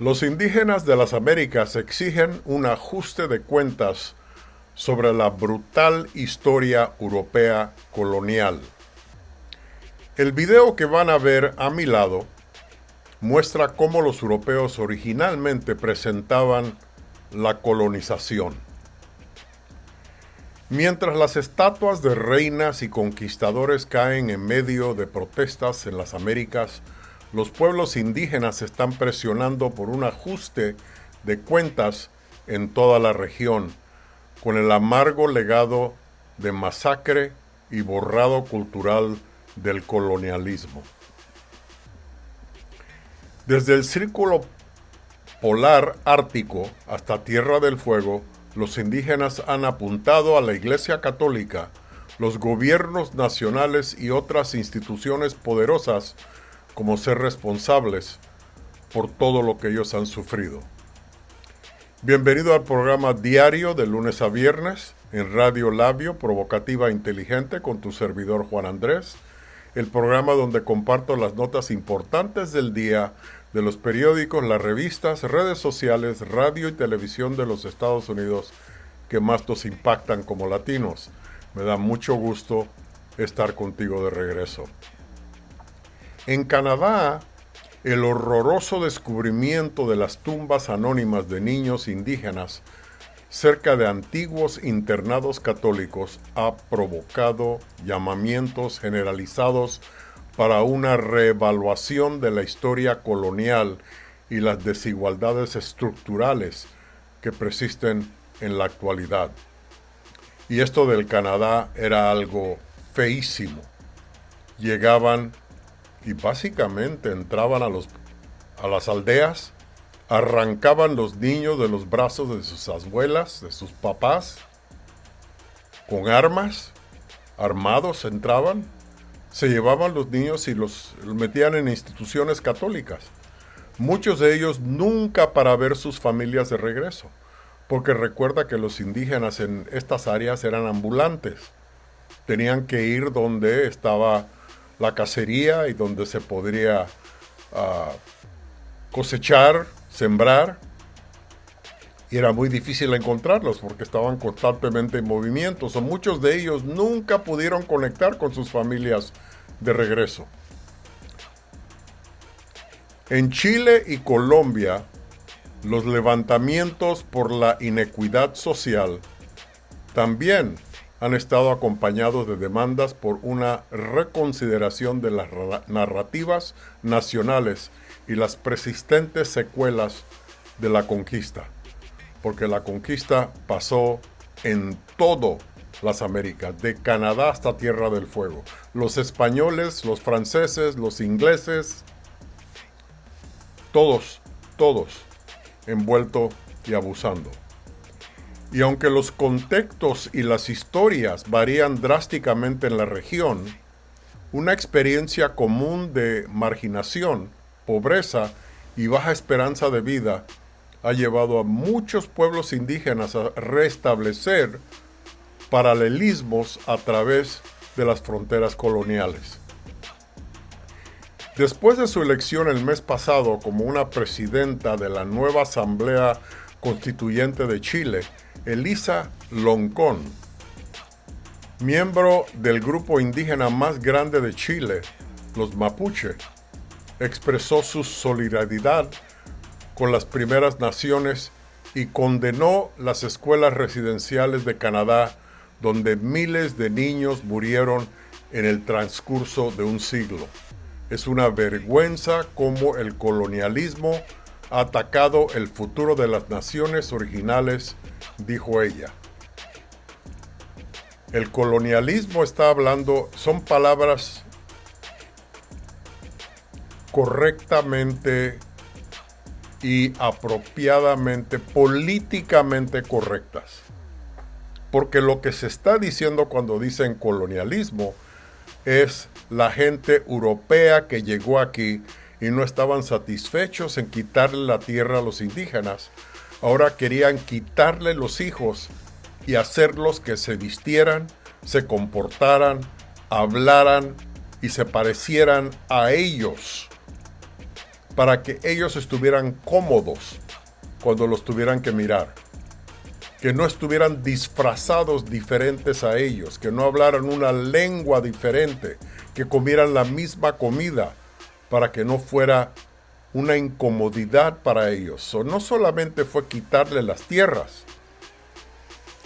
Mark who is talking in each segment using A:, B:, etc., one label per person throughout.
A: Los indígenas de las Américas exigen un ajuste de cuentas sobre la brutal historia europea colonial. El video que van a ver a mi lado muestra cómo los europeos originalmente presentaban la colonización. Mientras las estatuas de reinas y conquistadores caen en medio de protestas en las Américas, los pueblos indígenas están presionando por un ajuste de cuentas en toda la región, con el amargo legado de masacre y borrado cultural del colonialismo. Desde el Círculo Polar Ártico hasta Tierra del Fuego, los indígenas han apuntado a la Iglesia Católica, los gobiernos nacionales y otras instituciones poderosas como ser responsables por todo lo que ellos han sufrido. Bienvenido al programa diario de lunes a viernes en Radio Labio, provocativa e inteligente, con tu servidor Juan Andrés, el programa donde comparto las notas importantes del día de los periódicos, las revistas, redes sociales, radio y televisión de los Estados Unidos que más nos impactan como latinos. Me da mucho gusto estar contigo de regreso. En Canadá, el horroroso descubrimiento de las tumbas anónimas de niños indígenas cerca de antiguos internados católicos ha provocado llamamientos generalizados para una reevaluación de la historia colonial y las desigualdades estructurales que persisten en la actualidad. Y esto del Canadá era algo feísimo. Llegaban y básicamente entraban a las aldeas, arrancaban los niños de los brazos de sus abuelas, de sus papás, con armas, armados entraban, se llevaban los niños y los metían en instituciones católicas. Muchos de ellos nunca para ver sus familias de regreso, porque recuerda que los indígenas en estas áreas eran ambulantes. Tenían que ir donde estaba la cacería y donde se podría cosechar, sembrar, y era muy difícil encontrarlos porque estaban constantemente en movimiento. Muchos de ellos nunca pudieron conectar con sus familias de regreso. En Chile y Colombia, los levantamientos por la inequidad social también han estado acompañados de demandas por una reconsideración de las narrativas nacionales y las persistentes secuelas de la conquista, porque la conquista pasó en todas las Américas, de Canadá hasta Tierra del Fuego. Los españoles, los franceses, los ingleses, todos envueltos y abusando. Y aunque los contextos y las historias varían drásticamente en la región, una experiencia común de marginación, pobreza y baja esperanza de vida ha llevado a muchos pueblos indígenas a restablecer paralelismos a través de las fronteras coloniales. Después de su elección el mes pasado como una presidenta de la nueva Asamblea Constituyente de Chile, Elisa Loncón, miembro del grupo indígena más grande de Chile, los Mapuche, expresó su solidaridad con las primeras naciones y condenó las escuelas residenciales de Canadá, donde miles de niños murieron en el transcurso de un siglo. Es una vergüenza cómo el colonialismo ha atacado el futuro de las naciones originales, dijo ella. El colonialismo está hablando, son palabras correctamente y apropiadamente, políticamente correctas. Porque lo que se está diciendo cuando dicen colonialismo es la gente europea que llegó aquí y no estaban satisfechos en quitarle la tierra a los indígenas. Ahora querían quitarle los hijos y hacerlos que se vistieran, se comportaran, hablaran y se parecieran a ellos. para que ellos estuvieran cómodos cuando los tuvieran que mirar, que no estuvieran disfrazados diferentes a ellos, que no hablaran una lengua diferente, que comieran la misma comida, para que no fuera una incomodidad para ellos. No solamente fue quitarle las tierras,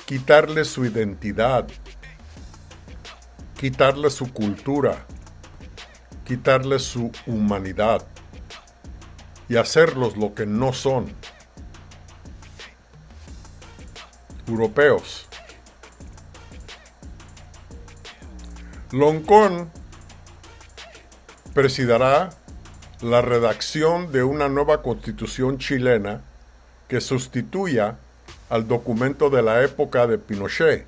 A: quitarle su identidad, quitarle su cultura, quitarle su humanidad y hacerlos lo que no son. Europeos. Loncón presidirá la redacción de una nueva constitución chilena que sustituya al documento de la época de Pinochet,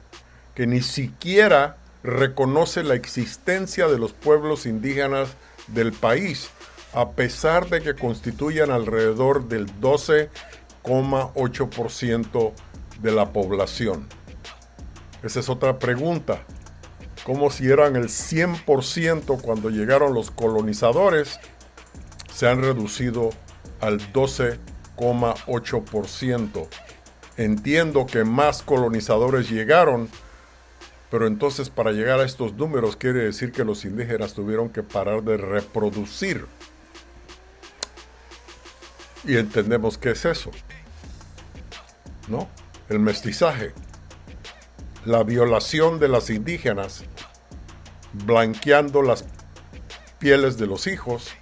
A: que ni siquiera reconoce la existencia de los pueblos indígenas del país, a pesar de que constituyan alrededor del 12,8% de la población. Esa es otra pregunta. Como si eran el 100% cuando llegaron los colonizadores, se han reducido al 12,8%. Entiendo que más colonizadores llegaron, pero entonces para llegar a estos números quiere decir que los indígenas tuvieron que parar de reproducir. Y entendemos qué es eso, ¿no? El mestizaje, la violación de las indígenas, blanqueando las pieles de los hijos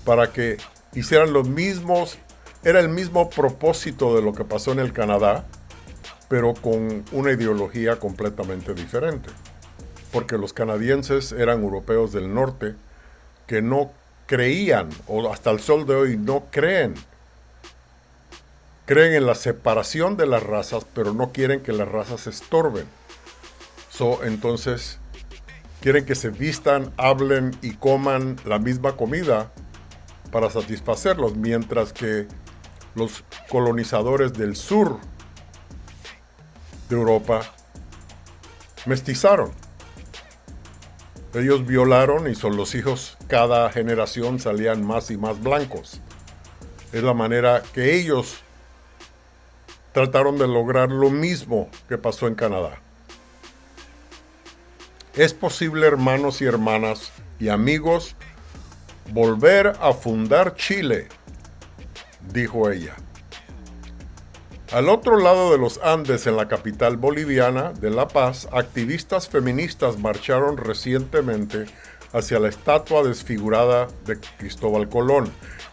A: para que hicieran los mismos, era el mismo propósito de lo que pasó en el Canadá, pero con una ideología completamente diferente, porque los canadienses eran europeos del norte que no creían, o hasta el sol de hoy no creen en la separación de las razas, pero no quieren que las razas estorben. Entonces, quieren que se vistan, hablen y coman la misma comida para satisfacerlos, mientras que los colonizadores del sur de Europa mestizaron. Ellos violaron y son los hijos, cada generación salían más y más blancos. Es la manera que ellos trataron de lograr lo mismo que pasó en Canadá. Es posible, hermanos y hermanas y amigos, volver a fundar Chile, dijo ella. Al otro lado de los Andes, en la capital boliviana de La Paz, activistas feministas marcharon recientemente hacia la estatua desfigurada de Cristóbal Colón,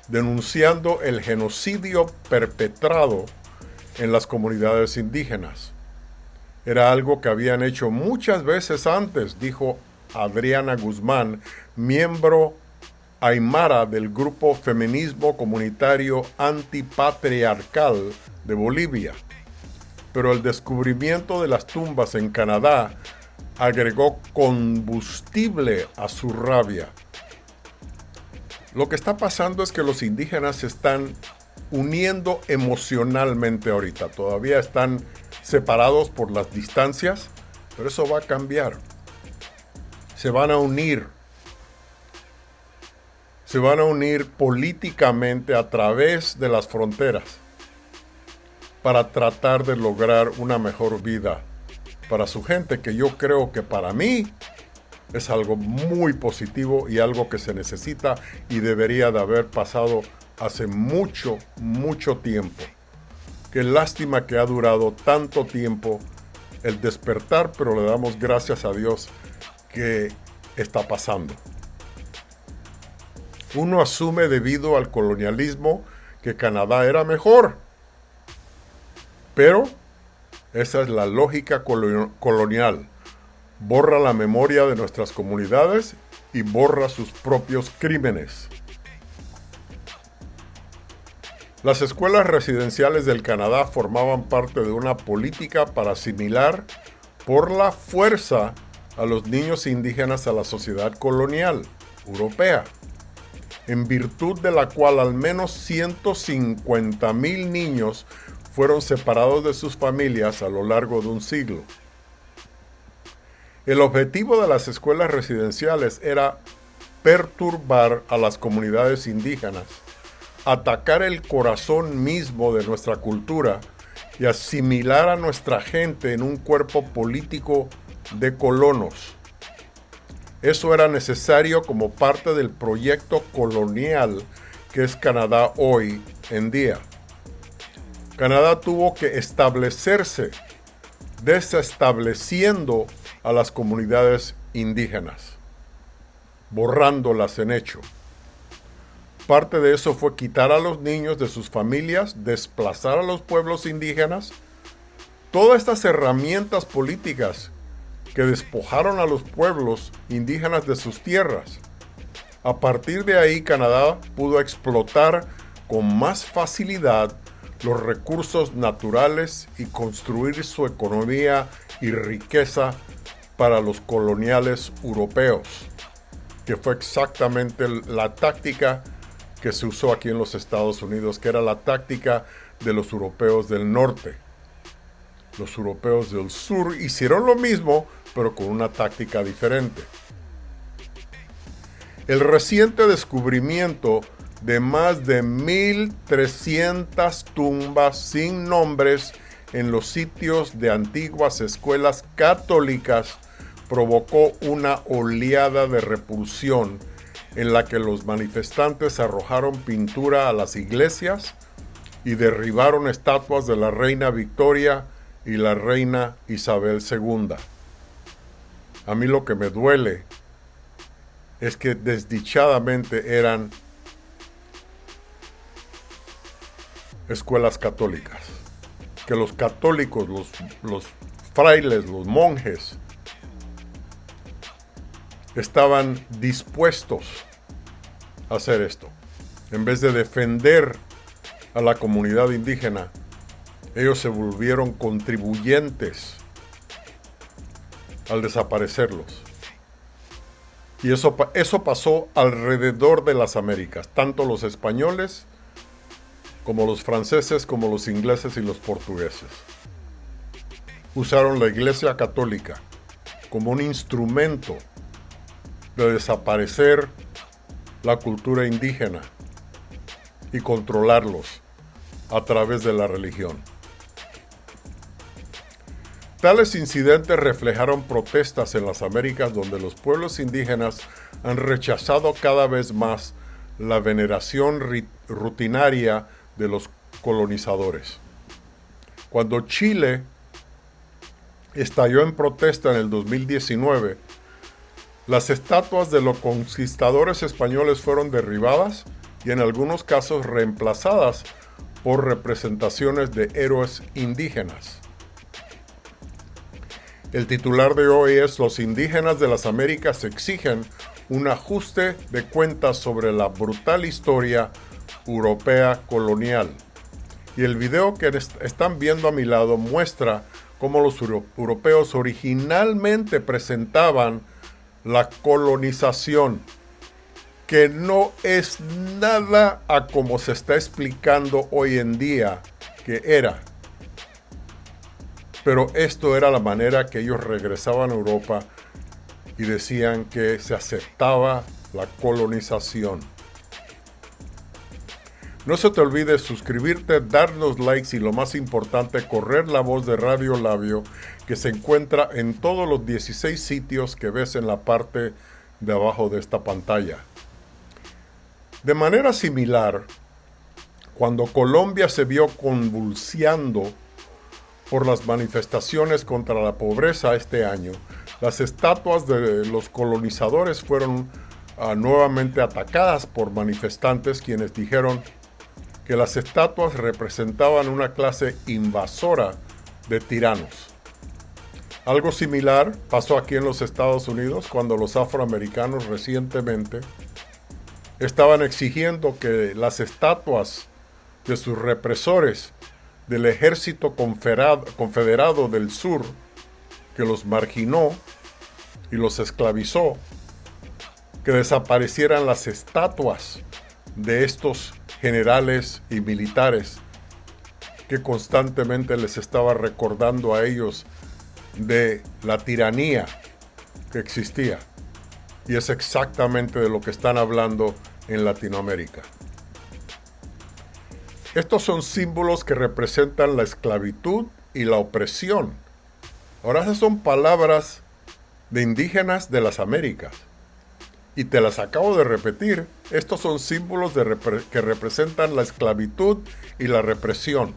A: denunciando el genocidio perpetrado en las comunidades indígenas. Era algo que habían hecho muchas veces antes, dijo Adriana Guzmán, miembro aymara del grupo Feminismo Comunitario Antipatriarcal de Bolivia. Pero el descubrimiento de las tumbas en Canadá agregó combustible a su rabia. Lo que está pasando es que los indígenas se están uniendo emocionalmente ahorita. Todavía están separados por las distancias, pero eso va a cambiar. Se van a unir políticamente a través de las fronteras para tratar de lograr una mejor vida para su gente, que yo creo que para mí es algo muy positivo y algo que se necesita y debería de haber pasado hace mucho, mucho tiempo. Qué lástima que ha durado tanto tiempo el despertar, pero le damos gracias a Dios que está pasando. Uno asume debido al colonialismo que Canadá era mejor, pero esa es la lógica colonial. Borra la memoria de nuestras comunidades y borra sus propios crímenes. Las escuelas residenciales del Canadá formaban parte de una política para asimilar por la fuerza a los niños indígenas a la sociedad colonial europea, en virtud de la cual al menos 150,000 niños fueron separados de sus familias a lo largo de un siglo. El objetivo de las escuelas residenciales era perturbar a las comunidades indígenas atacar el corazón mismo de nuestra cultura y asimilar a nuestra gente en un cuerpo político de colonos. Eso era necesario como parte del proyecto colonial que es Canadá hoy en día. Canadá tuvo que establecerse desestableciendo a las comunidades indígenas, borrándolas en hecho. Parte de eso fue quitar a los niños de sus familias, desplazar a los pueblos indígenas. Todas estas herramientas políticas que despojaron a los pueblos indígenas de sus tierras. A partir de ahí, Canadá pudo explotar con más facilidad los recursos naturales y construir su economía y riqueza para los coloniales europeos, que fue exactamente la táctica que se usó aquí en los Estados Unidos, que era la táctica de los europeos del norte. Los europeos del sur hicieron lo mismo, pero con una táctica diferente. El reciente descubrimiento de más de 1,300 tumbas sin nombres en los sitios de antiguas escuelas católicas provocó una oleada de repulsión en la que los manifestantes arrojaron pintura a las iglesias y derribaron estatuas de la reina Victoria y la reina Isabel II. A mí lo que me duele es que desdichadamente eran escuelas católicas, que los católicos, los frailes, los monjes, estaban dispuestos a hacer esto. En vez de defender a la comunidad indígena, ellos se volvieron contribuyentes al desaparecerlos. Y eso pasó alrededor de las Américas, tanto los españoles como los franceses, como los ingleses y los portugueses. Usaron la Iglesia Católica como un instrumento de desaparecer la cultura indígena y controlarlos a través de la religión. Tales incidentes reflejaron protestas en las Américas donde los pueblos indígenas han rechazado cada vez más la veneración rutinaria de los colonizadores. Cuando Chile estalló en protesta en el 2019, las estatuas de los conquistadores españoles fueron derribadas y en algunos casos reemplazadas por representaciones de héroes indígenas. El titular de hoy es: los indígenas de las Américas exigen un ajuste de cuentas sobre la brutal historia europea colonial. Y el video que están viendo a mi lado muestra cómo los europeos originalmente presentaban la colonización, que no es nada a como se está explicando hoy en día que era. Pero esto era la manera que ellos regresaban a Europa y decían que se aceptaba la colonización. No se te olvide suscribirte, darnos likes y lo más importante, correr la voz de Radio Labio, que se encuentra en todos los 16 sitios que ves en la parte de abajo de esta pantalla. De manera similar, cuando Colombia se vio convulsionando por las manifestaciones contra la pobreza este año, las estatuas de los colonizadores fueron nuevamente atacadas por manifestantes quienes dijeron que las estatuas representaban una clase invasora de tiranos. Algo similar pasó aquí en los Estados Unidos cuando los afroamericanos recientemente estaban exigiendo que las estatuas de sus represores del ejército confederado del sur, que los marginó y los esclavizó, que desaparecieran las estatuas de estos generales y militares que constantemente les estaba recordando a ellos de la tiranía que existía. Y es exactamente de lo que están hablando en Latinoamérica. Estos son símbolos que representan la esclavitud y la opresión. Ahora, esas son palabras de indígenas de las Américas. Y te las acabo de repetir. Estos son símbolos que representan la esclavitud y la represión.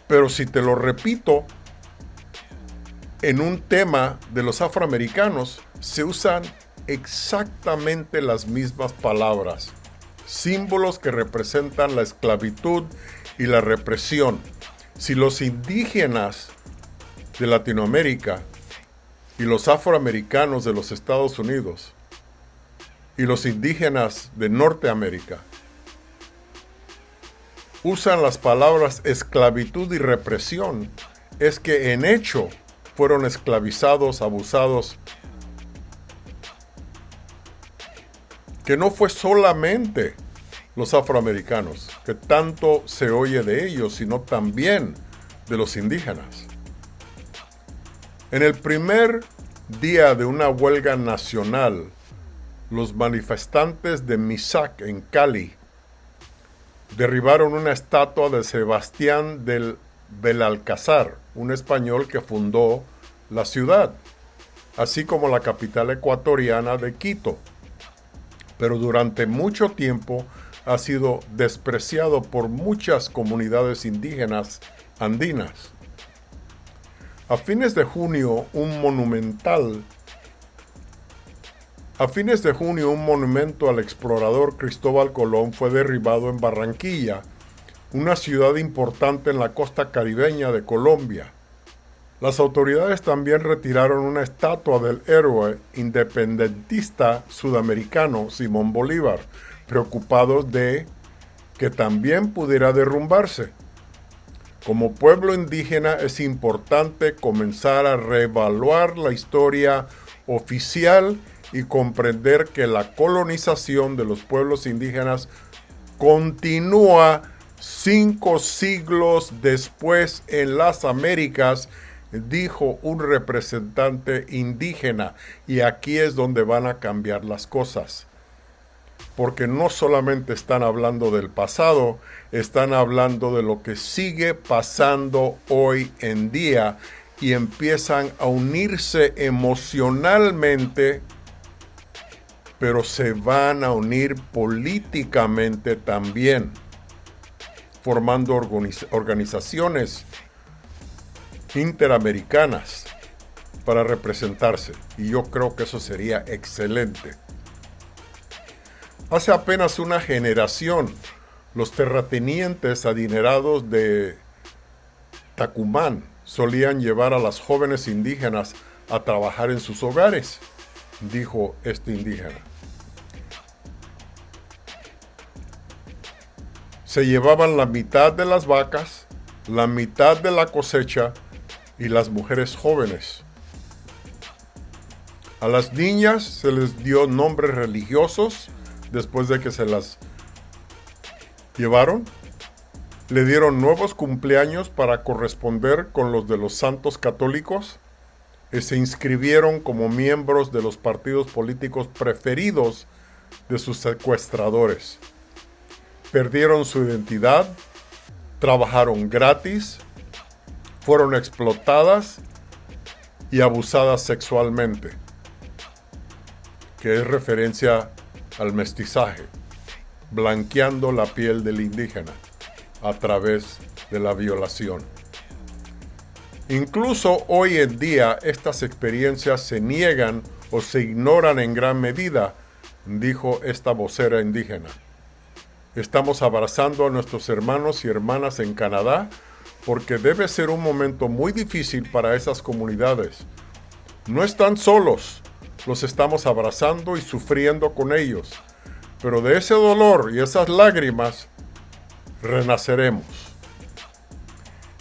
A: Pero si te lo repito, en un tema de los afroamericanos se usan exactamente las mismas palabras. Símbolos que representan la esclavitud y la represión. Si los indígenas de Latinoamérica y los afroamericanos de los Estados Unidos y los indígenas de Norteamérica usan las palabras esclavitud y represión, es que en hecho fueron esclavizados, abusados, que no fue solamente los afroamericanos, que tanto se oye de ellos, sino también de los indígenas. En el primer día de una huelga nacional, los manifestantes de Misac, en Cali, derribaron una estatua de Sebastián del Belalcázar, un español que fundó la ciudad, así como la capital ecuatoriana de Quito. Pero durante mucho tiempo ha sido despreciado por muchas comunidades indígenas andinas. A fines de junio, un monumento al explorador Cristóbal Colón fue derribado en Barranquilla, una ciudad importante en la costa caribeña de Colombia. Las autoridades también retiraron una estatua del héroe independentista sudamericano Simón Bolívar, preocupados de que también pudiera derrumbarse. Como pueblo indígena es importante comenzar a reevaluar la historia oficial y comprender que la colonización de los pueblos indígenas continúa 5 siglos después en las Américas, dijo un representante indígena. Y aquí es donde van a cambiar las cosas. Porque no solamente están hablando del pasado, están hablando de lo que sigue pasando hoy en día y empiezan a unirse emocionalmente, pero se van a unir políticamente también, formando organizaciones interamericanas para representarse. Y yo creo que eso sería excelente. Hace apenas una generación, los terratenientes adinerados de Tacumán solían llevar a las jóvenes indígenas a trabajar en sus hogares, dijo este indígena. Se llevaban la mitad de las vacas, la mitad de la cosecha y las mujeres jóvenes. A las niñas se les dio nombres religiosos después de que se las llevaron. Le dieron nuevos cumpleaños para corresponder con los de los santos católicos y se inscribieron como miembros de los partidos políticos preferidos de sus secuestradores. Perdieron su identidad, trabajaron gratis, fueron explotadas y abusadas sexualmente, que es referencia al mestizaje, blanqueando la piel del indígena a través de la violación. Incluso hoy en día estas experiencias se niegan o se ignoran en gran medida, dijo esta vocera indígena. Estamos abrazando a nuestros hermanos y hermanas en Canadá porque debe ser un momento muy difícil para esas comunidades. No están solos. Los estamos abrazando y sufriendo con ellos. Pero de ese dolor y esas lágrimas, renaceremos.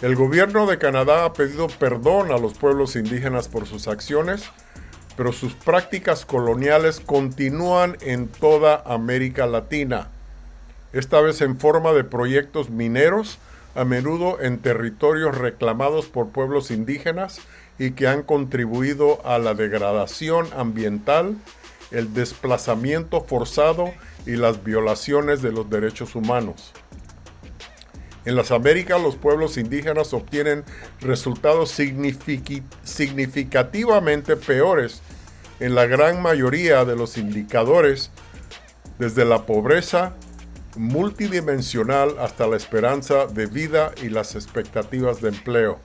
A: El gobierno de Canadá ha pedido perdón a los pueblos indígenas por sus acciones, pero sus prácticas coloniales continúan en toda América Latina. Esta vez en forma de proyectos mineros, a menudo en territorios reclamados por pueblos indígenas y que han contribuido a la degradación ambiental, el desplazamiento forzado y las violaciones de los derechos humanos. En las Américas, los pueblos indígenas obtienen resultados significativamente peores en la gran mayoría de los indicadores, desde la pobreza multidimensional hasta la esperanza de vida y las expectativas de empleo.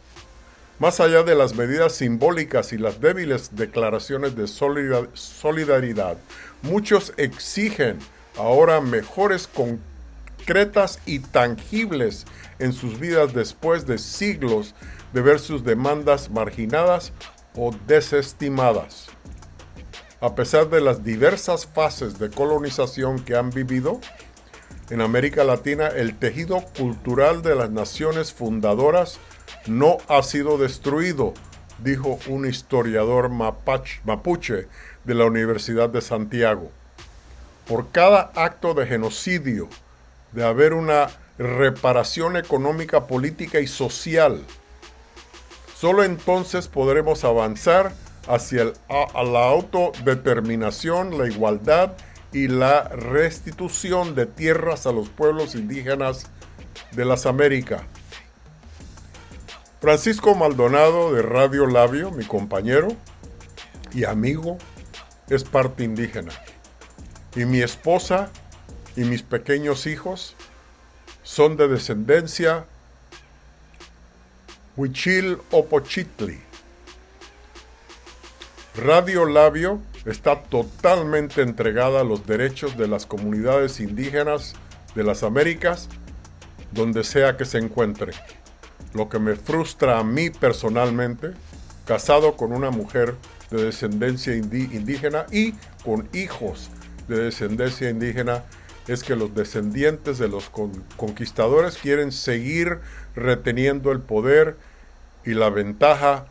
A: Más allá de las medidas simbólicas y las débiles declaraciones de solidaridad, muchos exigen ahora mejores concretas y tangibles en sus vidas después de siglos de ver sus demandas marginadas o desestimadas. A pesar de las diversas fases de colonización que han vivido, en América Latina el tejido cultural de las naciones fundadoras no ha sido destruido, dijo un historiador mapuche de la Universidad de Santiago. Por cada acto de genocidio, de haber una reparación económica, política y social, solo entonces podremos avanzar hacia la autodeterminación, la igualdad y la restitución de tierras a los pueblos indígenas de las Américas. Francisco Maldonado de Radio Labio, mi compañero y amigo, es parte indígena. Y mi esposa y mis pequeños hijos son de descendencia Huichil Opochitli. Radio Labio está totalmente entregada a los derechos de las comunidades indígenas de las Américas, donde sea que se encuentre. Lo que me frustra a mí personalmente, casado con una mujer de descendencia indígena y con hijos de descendencia indígena, es que los descendientes de los conquistadores quieren seguir reteniendo el poder y la ventaja,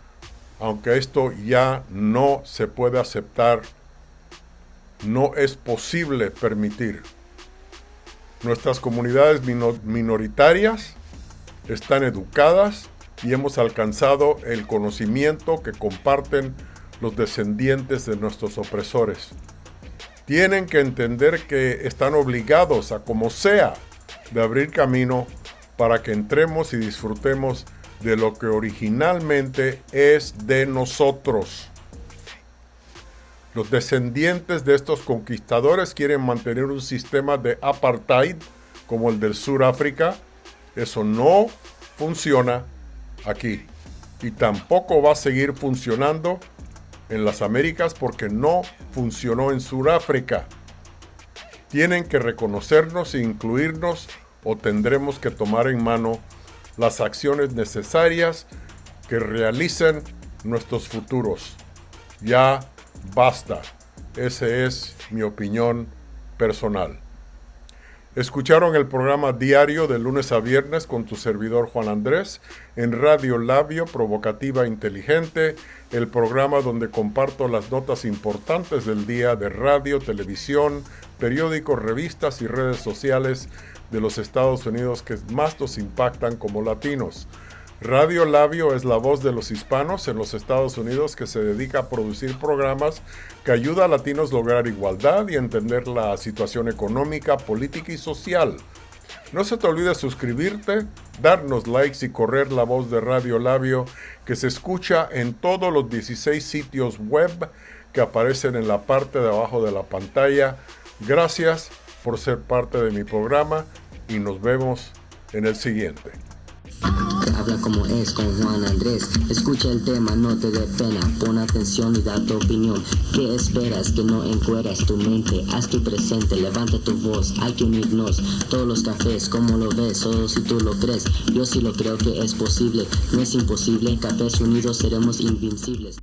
A: aunque esto ya no se puede aceptar, no es posible permitir. Nuestras comunidades minoritarias están educadas y hemos alcanzado el conocimiento que comparten los descendientes de nuestros opresores. Tienen que entender que están obligados a, como sea, de abrir camino para que entremos y disfrutemos de lo que originalmente es de nosotros. Los descendientes de estos conquistadores quieren mantener un sistema de apartheid como el del Sudáfrica. Eso no funciona aquí y tampoco va a seguir funcionando en las Américas porque no funcionó en Sudáfrica. Tienen que reconocernos e incluirnos o tendremos que tomar en mano las acciones necesarias que realicen nuestros futuros. Ya basta. Esa es mi opinión personal. Escucharon el programa diario de lunes a viernes con tu servidor Juan Andrés en Radio Labio, provocativa inteligente, el programa donde comparto las notas importantes del día de radio, televisión, periódicos, revistas y redes sociales de los Estados Unidos que más nos impactan como latinos. Radio Labio es la voz de los hispanos en los Estados Unidos que se dedica a producir programas que ayuda a latinos a lograr igualdad y entender la situación económica, política y social. No se te olvide suscribirte, darnos likes y correr la voz de Radio Labio que se escucha en todos los 16 sitios web que aparecen en la parte de abajo de la pantalla. Gracias por ser parte de mi programa y nos vemos en el siguiente.
B: Habla como es con Juan Andrés. Escucha el tema, no te dé pena. Pon atención y da tu opinión. ¿Qué esperas? Que no encueras tu mente. Haz tu presente, levanta tu voz. Hay que unirnos. Todos los cafés, ¿cómo lo ves? Solo si tú lo crees. Yo sí lo creo que es posible. No es imposible. Cafés unidos seremos invencibles.